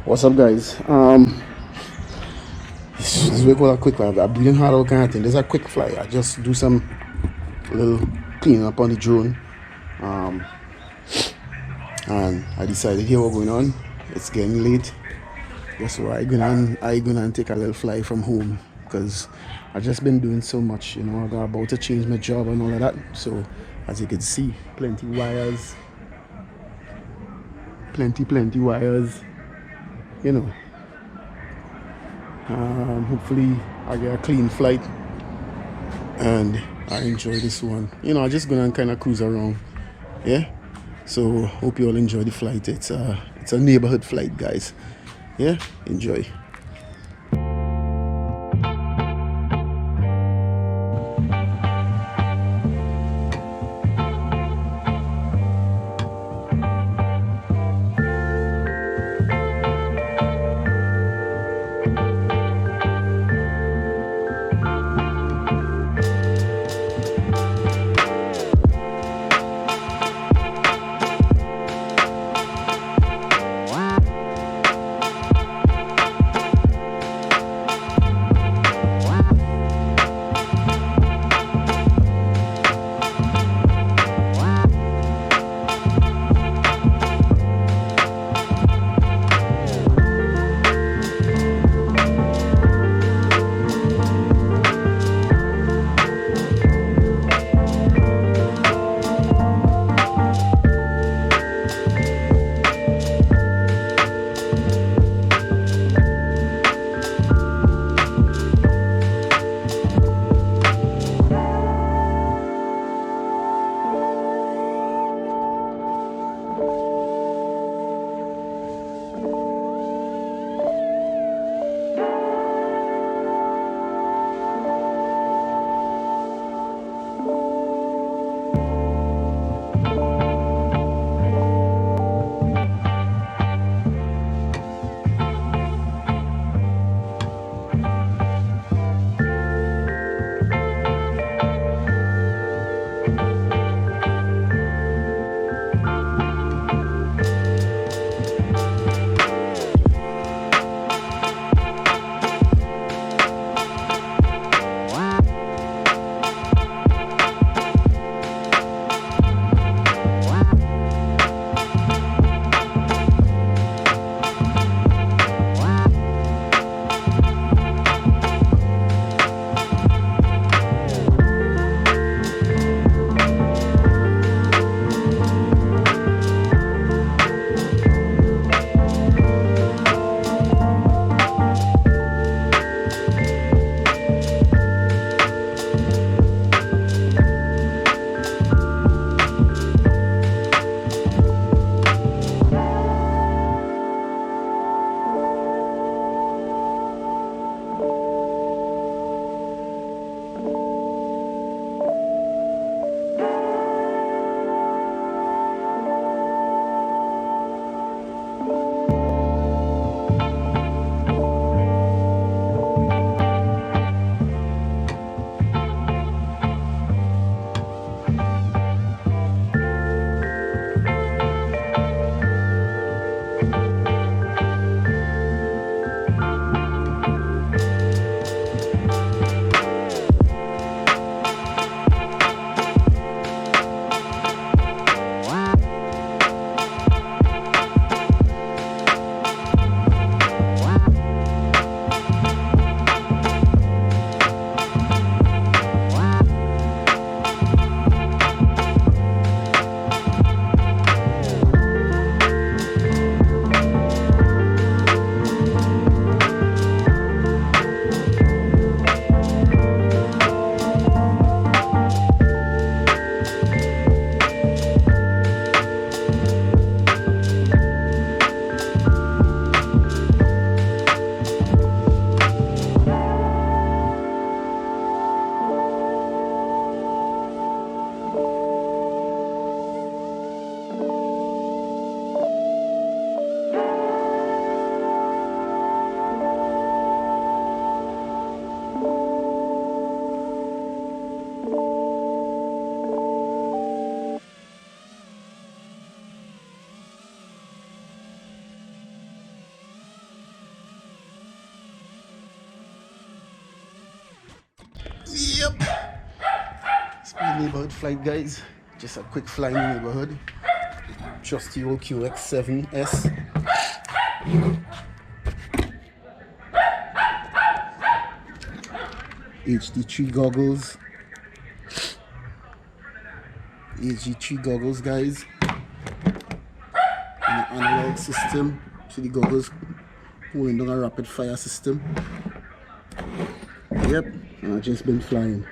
What's up, guys? This is we call a quick fly. I'm breathing hard all kind of thing. There's a quick fly. I just do some little cleaning up on the drone, um, and I decided here what going on. It's getting late. Guess what? I gonna take a little fly from home because I just been doing so much. I got about to change my job and all of that. So as you can see, plenty wires. You know. Hopefully I get a clean flight and I enjoy this one. I'm just gonna kind of cruise around. Yeah. So hope you all enjoy the flight. It's a neighborhood flight, guys. Yeah. Enjoy. Yep. It's my neighborhood flight, guys. Just a quick fly in the neighborhood. Trusty old QX7S. HD3 goggles. HD3 goggles, guys. And an analog system. See the goggles holding down a rapid fire system. Yep, and I've just been flying.